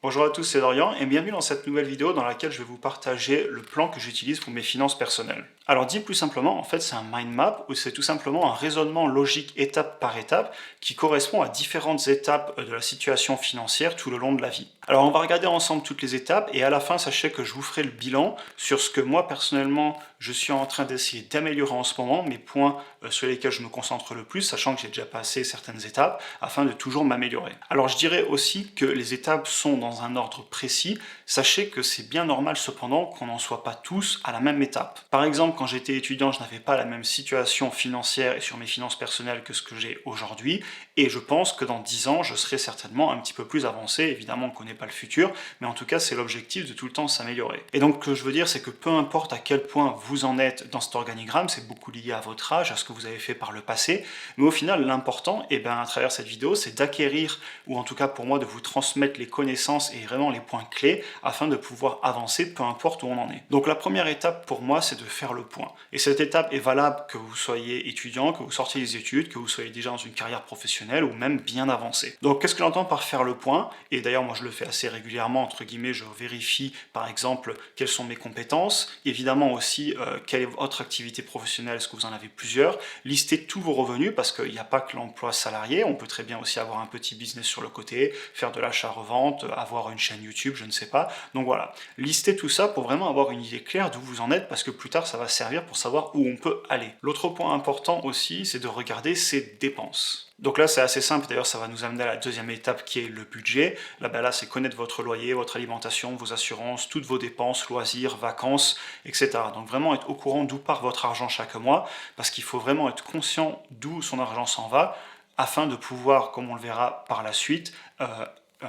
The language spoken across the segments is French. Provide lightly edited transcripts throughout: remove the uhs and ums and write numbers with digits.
Bonjour à tous, c'est Dorian et bienvenue dans cette nouvelle vidéo dans laquelle je vais vous partager le plan que j'utilise pour mes finances personnelles. Alors dit plus simplement, en fait c'est un mind map où c'est tout simplement un raisonnement logique étape par étape qui correspond à différentes étapes de la situation financière tout le long de la vie. Alors on va regarder ensemble toutes les étapes et à la fin sachez que je vous ferai le bilan sur ce que moi personnellement je suis en train d'essayer d'améliorer en ce moment, mes points sur lesquels je me concentre le plus, sachant que j'ai déjà passé certaines étapes afin de toujours m'améliorer. Alors je dirais aussi que les étapes sont dans un ordre précis, sachez que c'est bien normal cependant qu'on n'en soit pas tous à la même étape. Par exemple, quand j'étais étudiant, je n'avais pas la même situation financière et sur mes finances personnelles que ce que j'ai aujourd'hui, et je pense que dans 10 ans, je serai certainement un petit peu plus avancé. Évidemment, on ne connaît pas le futur, mais en tout cas, c'est l'objectif de tout le temps s'améliorer. Et donc, ce que je veux dire, c'est que peu importe à quel point vous en êtes dans cet organigramme, c'est beaucoup lié à votre âge, à ce que vous avez fait par le passé, mais au final, l'important, à travers cette vidéo, c'est d'acquérir, ou en tout cas pour moi, de vous transmettre les connaissances et vraiment les points clés afin de pouvoir avancer, peu importe où on en est. Donc la première étape pour moi, c'est de faire le point. Et cette étape est valable que vous soyez étudiant, que vous sortiez des études, que vous soyez déjà dans une carrière professionnelle ou même bien avancé. Donc qu'est-ce que j'entends par faire le point? Et d'ailleurs, moi je le fais assez régulièrement, entre guillemets, je vérifie par exemple quelles sont mes compétences, évidemment aussi quelle est votre activité professionnelle, est-ce que vous en avez plusieurs, listez tous vos revenus parce qu'il n'y a pas que l'emploi salarié, on peut très bien aussi avoir un petit business sur le côté, faire de l'achat-revente, avoir une chaîne YouTube, je ne sais pas. Donc voilà, listez tout ça pour vraiment avoir une idée claire d'où vous en êtes parce que plus tard ça va servir pour savoir où on peut aller. L'autre point important aussi, c'est de regarder ses dépenses. Donc là, c'est assez simple, d'ailleurs, ça va nous amener à la deuxième étape qui est le budget. Là, c'est connaître votre loyer, votre alimentation, vos assurances, toutes vos dépenses, loisirs, vacances, etc. Donc vraiment être au courant d'où part votre argent chaque mois, parce qu'il faut vraiment être conscient d'où son argent s'en va, afin de pouvoir, comme on le verra par la suite,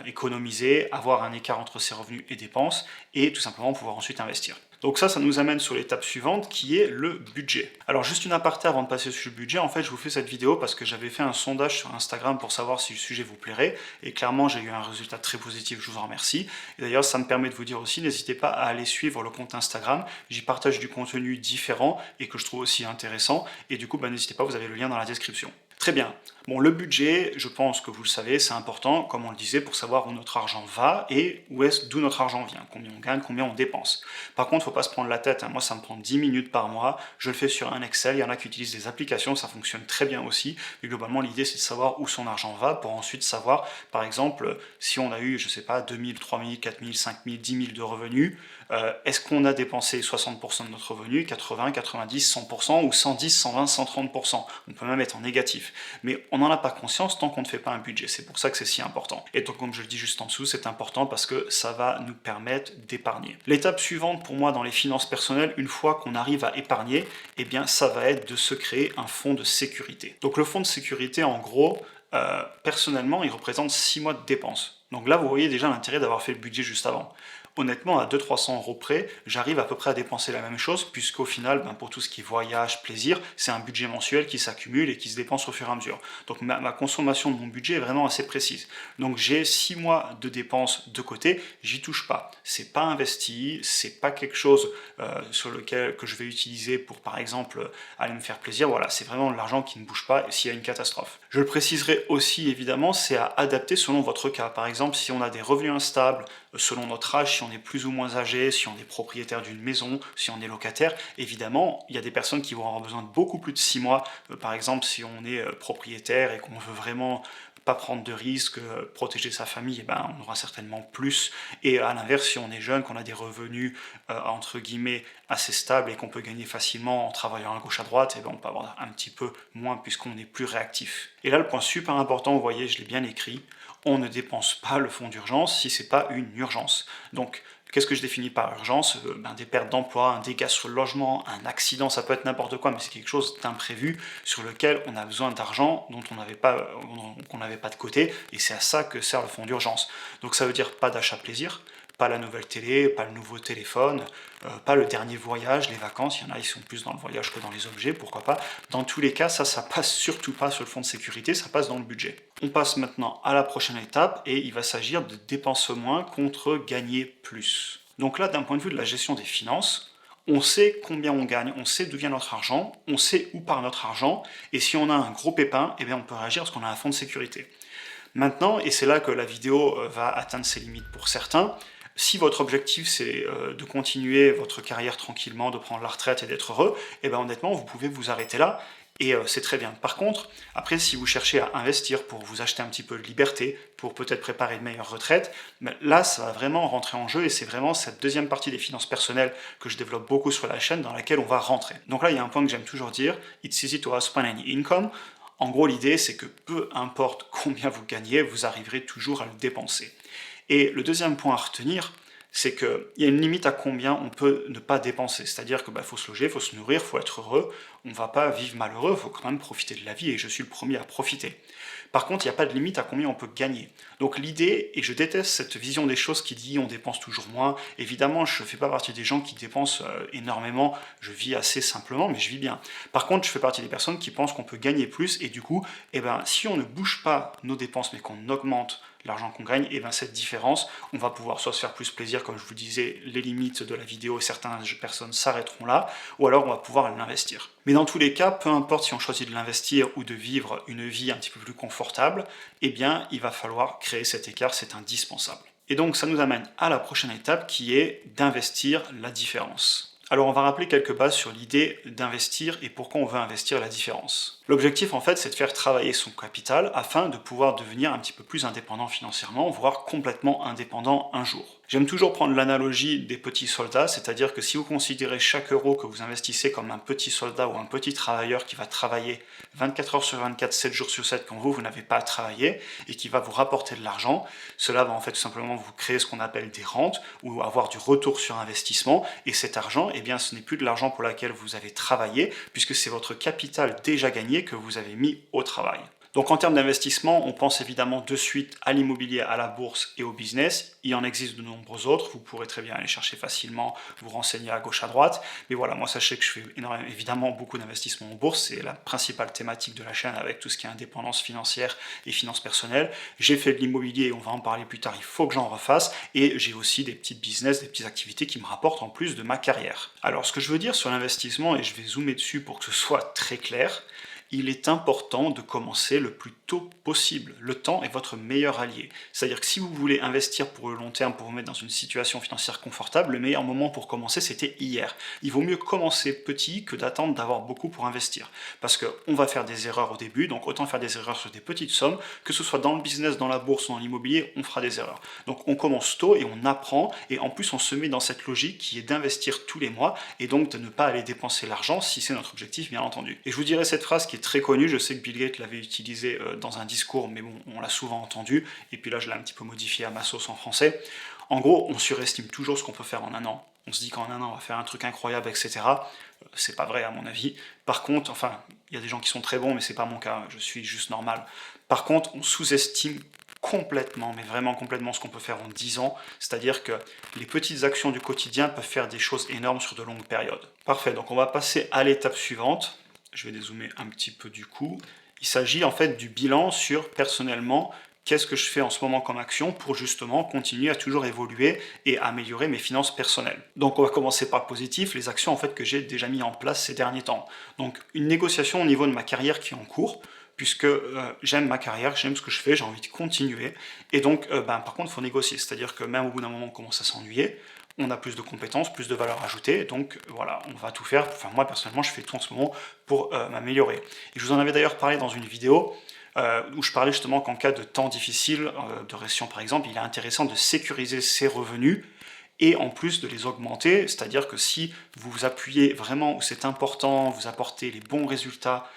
économiser, avoir un écart entre ses revenus et dépenses, et tout simplement pouvoir ensuite investir. Donc ça nous amène sur l'étape suivante qui est le budget. Alors juste une aparté avant de passer sur le budget, en fait je vous fais cette vidéo parce que j'avais fait un sondage sur Instagram pour savoir si le sujet vous plairait, et clairement j'ai eu un résultat très positif, je vous en remercie. Et d'ailleurs ça me permet de vous dire aussi, n'hésitez pas à aller suivre le compte Instagram, j'y partage du contenu différent et que je trouve aussi intéressant, et du coup n'hésitez pas, vous avez le lien dans la description. Très bien. Bon, le budget, je pense que vous le savez, c'est important, comme on le disait, pour savoir où notre argent va et d'où notre argent vient, combien on gagne, combien on dépense. Par contre, il ne faut pas se prendre la tête, hein. Moi ça me prend 10 minutes par mois, je le fais sur un Excel, il y en a qui utilisent des applications, ça fonctionne très bien aussi, mais globalement l'idée c'est de savoir où son argent va pour ensuite savoir, par exemple, si on a eu, je sais pas, 2000, 3000, 4000, 5000, 10 000 de revenus, est-ce qu'on a dépensé 60% de notre revenu, 80, 90, 100% ou 110, 120, 130%? On peut même être en négatif. Mais on n'en a pas conscience tant qu'on ne fait pas un budget. C'est pour ça que c'est si important. Et donc, comme je le dis juste en dessous, c'est important parce que ça va nous permettre d'épargner. L'étape suivante pour moi dans les finances personnelles, une fois qu'on arrive à épargner, eh bien, ça va être de se créer un fonds de sécurité. Donc, le fonds de sécurité, en gros, personnellement, il représente 6 mois de dépenses. Donc là, vous voyez déjà l'intérêt d'avoir fait le budget juste avant. Honnêtement, à 200-300 euros près, j'arrive à peu près à dépenser la même chose, puisqu'au final, pour tout ce qui est voyage, plaisir, c'est un budget mensuel qui s'accumule et qui se dépense au fur et à mesure. Donc ma consommation de mon budget est vraiment assez précise. Donc j'ai 6 mois de dépenses de côté, j'y touche pas. C'est pas investi, c'est pas quelque chose sur lequel que je vais utiliser pour, par exemple, aller me faire plaisir. Voilà, c'est vraiment de l'argent qui ne bouge pas s'il y a une catastrophe. Je le préciserai aussi, évidemment, c'est à adapter selon votre cas. Par exemple, si on a des revenus instables, selon notre âge, si on est plus ou moins âgé, si on est propriétaire d'une maison, si on est locataire, évidemment, il y a des personnes qui vont avoir besoin de beaucoup plus de 6 mois. Par exemple, si on est propriétaire et qu'on veut vraiment pas prendre de risques, protéger sa famille, on aura certainement plus. Et à l'inverse, si on est jeune, qu'on a des revenus entre guillemets assez stables et qu'on peut gagner facilement en travaillant à gauche à droite, on peut avoir un petit peu moins puisqu'on est plus réactif. Et là, le point super important, vous voyez, je l'ai bien écrit, on ne dépense pas le fonds d'urgence si c'est pas une urgence. Donc, qu'est-ce que je définis par urgence? Des pertes d'emploi, un dégât sur le logement, un accident, ça peut être n'importe quoi, mais c'est quelque chose d'imprévu sur lequel on a besoin d'argent dont on n'avait pas, qu'on n'avait pas de côté, et c'est à ça que sert le fonds d'urgence. Donc ça veut dire pas d'achat plaisir, pas la nouvelle télé, pas le nouveau téléphone, pas le dernier voyage, les vacances, il y en a, ils sont plus dans le voyage que dans les objets, pourquoi pas. Dans tous les cas, ça passe surtout pas sur le fonds de sécurité, ça passe dans le budget. On passe maintenant à la prochaine étape, et il va s'agir de dépenser moins contre gagner plus. Donc là, d'un point de vue de la gestion des finances, on sait combien on gagne, on sait d'où vient notre argent, on sait où part notre argent, et si on a un gros pépin, on peut réagir parce qu'on a un fonds de sécurité. Maintenant, et c'est là que la vidéo va atteindre ses limites pour certains, si votre objectif c'est de continuer votre carrière tranquillement, de prendre la retraite et d'être heureux, et bien honnêtement, vous pouvez vous arrêter là, et c'est très bien. Par contre, après, si vous cherchez à investir pour vous acheter un petit peu de liberté, pour peut-être préparer une meilleure retraite, ben là, ça va vraiment rentrer en jeu, et c'est vraiment cette deuxième partie des finances personnelles que je développe beaucoup sur la chaîne, dans laquelle on va rentrer. Donc là, il y a un point que j'aime toujours dire, it's easy to outspend any income. En gros, l'idée, c'est que peu importe combien vous gagnez, vous arriverez toujours à le dépenser. Et le deuxième point à retenir, c'est qu'il y a une limite à combien on peut ne pas dépenser. C'est-à-dire qu'il faut se loger, il faut se nourrir, il faut être heureux. On ne va pas vivre malheureux, il faut quand même profiter de la vie, et je suis le premier à profiter. Par contre, il n'y a pas de limite à combien on peut gagner. Donc l'idée, et je déteste cette vision des choses qui dit on dépense toujours moins, évidemment je ne fais pas partie des gens qui dépensent énormément, je vis assez simplement, mais je vis bien. Par contre, je fais partie des personnes qui pensent qu'on peut gagner plus, et du coup, si on ne bouge pas nos dépenses, mais qu'on augmente l'argent qu'on gagne, et bien cette différence, on va pouvoir soit se faire plus plaisir, comme je vous disais, les limites de la vidéo, et certaines personnes s'arrêteront là, ou alors on va pouvoir l'investir. Mais dans tous les cas, peu importe si on choisit de l'investir ou de vivre une vie un petit peu plus confortable, eh bien il va falloir créer cet écart, c'est indispensable. Et donc ça nous amène à la prochaine étape qui est d'investir la différence. Alors on va rappeler quelques bases sur l'idée d'investir et pourquoi on veut investir la différence. L'objectif en fait c'est de faire travailler son capital afin de pouvoir devenir un petit peu plus indépendant financièrement, voire complètement indépendant un jour. J'aime toujours prendre l'analogie des petits soldats, c'est-à-dire que si vous considérez chaque euro que vous investissez comme un petit soldat ou un petit travailleur qui va travailler 24 heures sur 24, 7 jours sur 7 quand vous n'avez pas à travailler et qui va vous rapporter de l'argent, cela va en fait tout simplement vous créer ce qu'on appelle des rentes ou avoir du retour sur investissement, et cet argent, eh bien ce n'est plus de l'argent pour lequel vous avez travaillé puisque c'est votre capital déjà gagné que vous avez mis au travail. Donc en termes d'investissement, on pense évidemment de suite à l'immobilier, à la bourse et au business. Il en existe de nombreux autres, vous pourrez très bien aller chercher facilement, vous renseigner à gauche à droite. Mais voilà, moi sachez que je fais évidemment beaucoup d'investissements en bourse, c'est la principale thématique de la chaîne avec tout ce qui est indépendance financière et finances personnelles. J'ai fait de l'immobilier, on va en parler plus tard, il faut que j'en refasse. Et j'ai aussi des petits business, des petites activités qui me rapportent en plus de ma carrière. Alors ce que je veux dire sur l'investissement, et je vais zoomer dessus pour que ce soit très clair, il est important de commencer le plus tôt possible. Le temps est votre meilleur allié. C'est-à-dire que si vous voulez investir pour le long terme, pour vous mettre dans une situation financière confortable, le meilleur moment pour commencer, c'était hier. Il vaut mieux commencer petit que d'attendre d'avoir beaucoup pour investir. Parce qu'on va faire des erreurs au début, donc autant faire des erreurs sur des petites sommes, que ce soit dans le business, dans la bourse ou dans l'immobilier, on fera des erreurs. Donc on commence tôt et on apprend, et en plus on se met dans cette logique qui est d'investir tous les mois, et donc de ne pas aller dépenser l'argent si c'est notre objectif, bien entendu. Et je vous dirai cette phrase qui est très connue, je sais que Bill Gates l'avait utilisée dans un discours, mais bon, on l'a souvent entendu, et puis là je l'ai un petit peu modifié à ma sauce en français. En gros, on surestime toujours ce qu'on peut faire en un an. On se dit qu'en un an on va faire un truc incroyable, etc. C'est pas vrai à mon avis. Par contre, enfin, il y a des gens qui sont très bons, mais c'est pas mon cas, je suis juste normal. Par contre, on sous-estime complètement, mais vraiment complètement ce qu'on peut faire en 10 ans, c'est-à-dire que les petites actions du quotidien peuvent faire des choses énormes sur de longues périodes. Parfait, donc on va passer à l'étape suivante. Je vais dézoomer un petit peu du coup. Il s'agit en fait du bilan sur, personnellement, qu'est-ce que je fais en ce moment comme action pour justement continuer à toujours évoluer et améliorer mes finances personnelles. Donc on va commencer par le positif, les actions en fait que j'ai déjà mis en place ces derniers temps. Donc une négociation au niveau de ma carrière qui est en cours, puisque j'aime ma carrière, j'aime ce que je fais, j'ai envie de continuer, et donc par contre il faut négocier, c'est-à-dire que même au bout d'un moment on commence à s'ennuyer, on a plus de compétences, plus de valeur ajoutée, donc voilà, on va tout faire, enfin moi personnellement je fais tout en ce moment pour m'améliorer. Et je vous en avais d'ailleurs parlé dans une vidéo, où je parlais justement qu'en cas de temps difficile, de récession par exemple, il est intéressant de sécuriser ses revenus, et en plus de les augmenter, c'est-à-dire que si vous vous appuyez vraiment où c'est important, vous apportez les bons résultats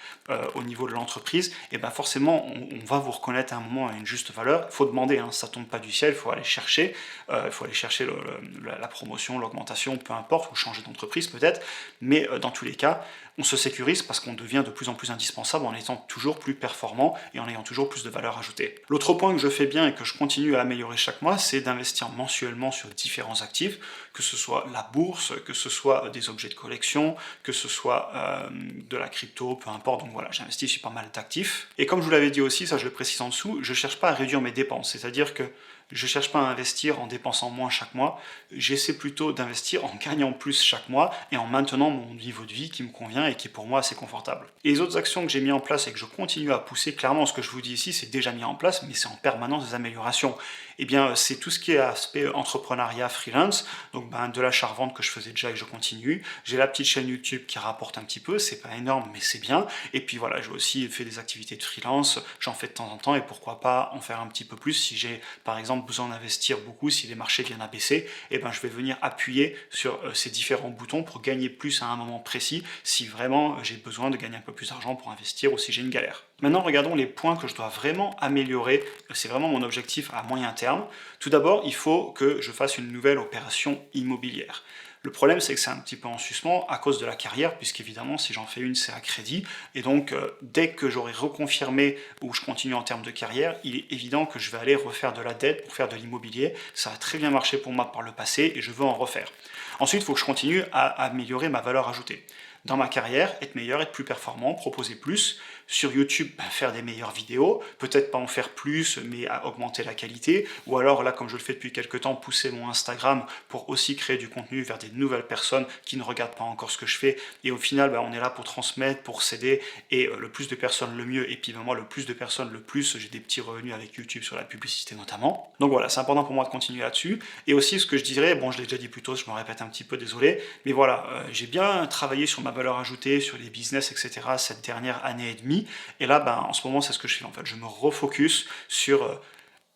au niveau de l'entreprise, et bien forcément on va vous reconnaître à un moment à une juste valeur. Il faut demander, hein, ça ne tombe pas du ciel, il faut aller chercher, la promotion, l'augmentation, peu importe, ou changer d'entreprise peut-être, mais dans tous les cas, on se sécurise parce qu'on devient de plus en plus indispensable en étant toujours plus performant et en ayant toujours plus de valeur ajoutée. L'autre point que je fais bien et que je continue à améliorer chaque mois, c'est d'investir mensuellement sur différents actifs, que ce soit la bourse, que ce soit des objets de collection, que ce soit de la crypto, peu importe. Donc voilà, j'investis sur pas mal d'actifs. Et comme je vous l'avais dit aussi, ça je le précise en dessous, je ne cherche pas à réduire mes dépenses, c'est-à-dire que Je ne cherche pas à investir en dépensant moins chaque mois, j'essaie plutôt d'investir en gagnant plus chaque mois et en maintenant mon niveau de vie qui me convient et qui est pour moi assez confortable. Et les autres actions que j'ai mis en place et que je continue à pousser, clairement ce que je vous dis ici c'est déjà mis en place, mais c'est en permanence des améliorations. Eh bien c'est tout ce qui est aspect entrepreneuriat freelance, donc de l'achat-revente que je faisais déjà et que je continue. J'ai la petite chaîne YouTube qui rapporte un petit peu, c'est pas énorme mais c'est bien. Et puis voilà, j'ai aussi fait des activités de freelance, j'en fais de temps en temps et pourquoi pas en faire un petit peu plus si j'ai par exemple besoin d'investir beaucoup, si les marchés viennent à baisser, et ben je vais venir appuyer sur ces différents boutons pour gagner plus à un moment précis si vraiment j'ai besoin de gagner un peu plus d'argent pour investir ou si j'ai une galère. Maintenant, regardons les points que je dois vraiment améliorer. C'est vraiment mon objectif à moyen terme. Tout d'abord, il faut que je fasse une nouvelle opération immobilière. Le problème, c'est que c'est un petit peu en suspens à cause de la carrière, puisqu'évidemment, si j'en fais une, c'est à crédit. Et donc, dès que j'aurai reconfirmé où je continue en termes de carrière, il est évident que je vais aller refaire de la dette pour faire de l'immobilier. Ça a très bien marché pour moi par le passé et je veux en refaire. Ensuite, il faut que je continue à améliorer ma valeur ajoutée. Dans ma carrière, être meilleur, être plus performant, proposer plus. Sur YouTube, faire des meilleures vidéos, peut-être pas en faire plus, mais à augmenter la qualité. Ou alors, là, comme je le fais depuis quelques temps, pousser mon Instagram pour aussi créer du contenu vers des nouvelles personnes qui ne regardent pas encore ce que je fais. Et au final, on est là pour transmettre, pour s'aider. Et le plus de personnes, le mieux. Et puis, moi, le plus de personnes, le plus, j'ai des petits revenus avec YouTube sur la publicité notamment. Donc voilà, c'est important pour moi de continuer là-dessus. Et aussi, ce que je dirais, bon, je l'ai déjà dit plus tôt, je me répète un petit peu, désolé. Mais voilà, j'ai bien travaillé sur ma valeur ajoutée, sur les business, etc. cette dernière année et demie. Et là, en ce moment, c'est ce que je fais en fait. Je me refocus sur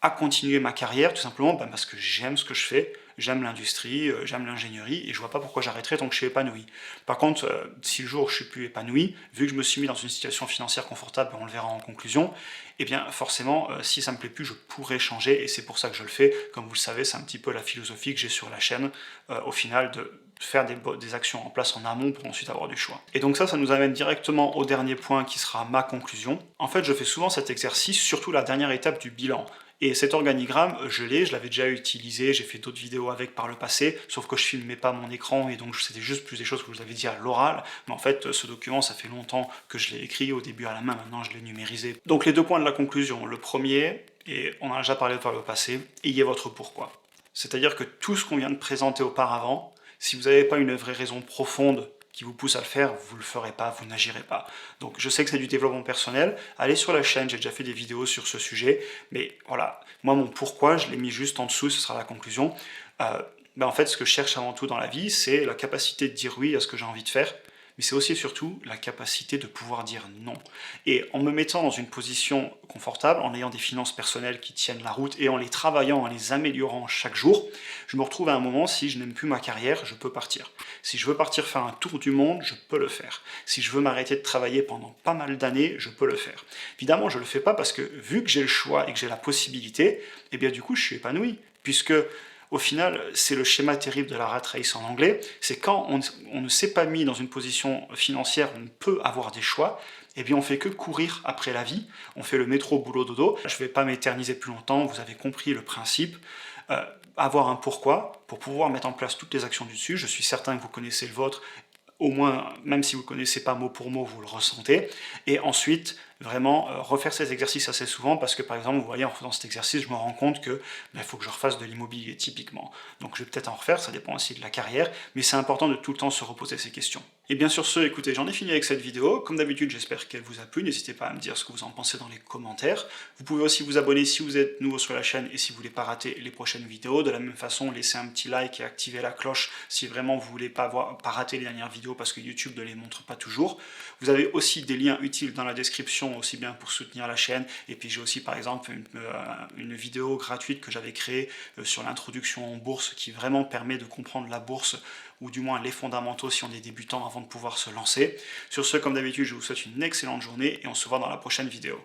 à continuer ma carrière, tout simplement parce que j'aime ce que je fais, j'aime l'industrie, j'aime l'ingénierie, et je vois pas pourquoi j'arrêterais tant que je suis épanoui. Par contre, si le jour où je suis plus épanoui, vu que je me suis mis dans une situation financière confortable, on le verra en conclusion, eh bien forcément, si ça me plaît plus, je pourrais changer, et c'est pour ça que je le fais. Comme vous le savez, c'est un petit peu la philosophie que j'ai sur la chaîne, au final, de faire des actions en place en amont pour ensuite avoir du choix. Et donc ça nous amène directement au dernier point qui sera ma conclusion. En fait, je fais souvent cet exercice, surtout la dernière étape du bilan. Et cet organigramme, je l'avais déjà utilisé, j'ai fait d'autres vidéos avec par le passé, sauf que je filmais pas mon écran et donc c'était juste plus des choses que je vous avais dit à l'oral. Mais en fait, ce document, ça fait longtemps que je l'ai écrit, au début à la main, maintenant je l'ai numérisé. Donc les deux points de la conclusion. Le premier, et on en a déjà parlé par le passé, ayez votre pourquoi. C'est-à-dire que tout ce qu'on vient de présenter auparavant, si vous n'avez pas une vraie raison profonde qui vous pousse à le faire, vous ne le ferez pas, vous n'agirez pas. Donc je sais que c'est du développement personnel, allez sur la chaîne, j'ai déjà fait des vidéos sur ce sujet, mais voilà, moi mon pourquoi, je l'ai mis juste en dessous, ce sera la conclusion. En fait, ce que je cherche avant tout dans la vie, c'est la capacité de dire oui à ce que j'ai envie de faire, mais c'est aussi et surtout la capacité de pouvoir dire non. Et en me mettant dans une position confortable, en ayant des finances personnelles qui tiennent la route et en les travaillant, en les améliorant chaque jour, je me retrouve à un moment, si je n'aime plus ma carrière, je peux partir. Si je veux partir faire un tour du monde, je peux le faire. Si je veux m'arrêter de travailler pendant pas mal d'années, je peux le faire. Évidemment, je ne le fais pas parce que vu que j'ai le choix et que j'ai la possibilité, eh bien du coup, je suis épanoui, puisque au final, c'est le schéma terrible de la rat race en anglais, c'est quand on ne s'est pas mis dans une position financière où on peut avoir des choix, eh bien on fait que courir après la vie, on fait le métro boulot dodo. Je ne vais pas m'éterniser plus longtemps, vous avez compris le principe. Avoir un pourquoi, pour pouvoir mettre en place toutes les actions du dessus, je suis certain que vous connaissez le vôtre, au moins, même si vous ne connaissez pas mot pour mot, vous le ressentez, et ensuite, vraiment refaire ces exercices assez souvent, parce que par exemple, vous voyez, en faisant cet exercice, je me rends compte que il faut que je refasse de l'immobilier, typiquement. Donc je vais peut-être en refaire, ça dépend aussi de la carrière, mais c'est important de tout le temps se reposer ces questions. Et bien sur ce, écoutez, j'en ai fini avec cette vidéo. Comme d'habitude, j'espère qu'elle vous a plu. N'hésitez pas à me dire ce que vous en pensez dans les commentaires. Vous pouvez aussi vous abonner si vous êtes nouveau sur la chaîne et si vous voulez pas rater les prochaines vidéos. De la même façon, laissez un petit like et activez la cloche si vraiment vous voulez pas rater les dernières vidéos parce que YouTube ne les montre pas toujours. Vous avez aussi des liens utiles dans la description, aussi bien pour soutenir la chaîne. Et puis j'ai aussi par exemple une vidéo gratuite que j'avais créée sur l'introduction en bourse qui vraiment permet de comprendre la bourse ou du moins les fondamentaux si on est débutant avant de pouvoir se lancer. Sur ce, comme d'habitude, je vous souhaite une excellente journée et on se voit dans la prochaine vidéo.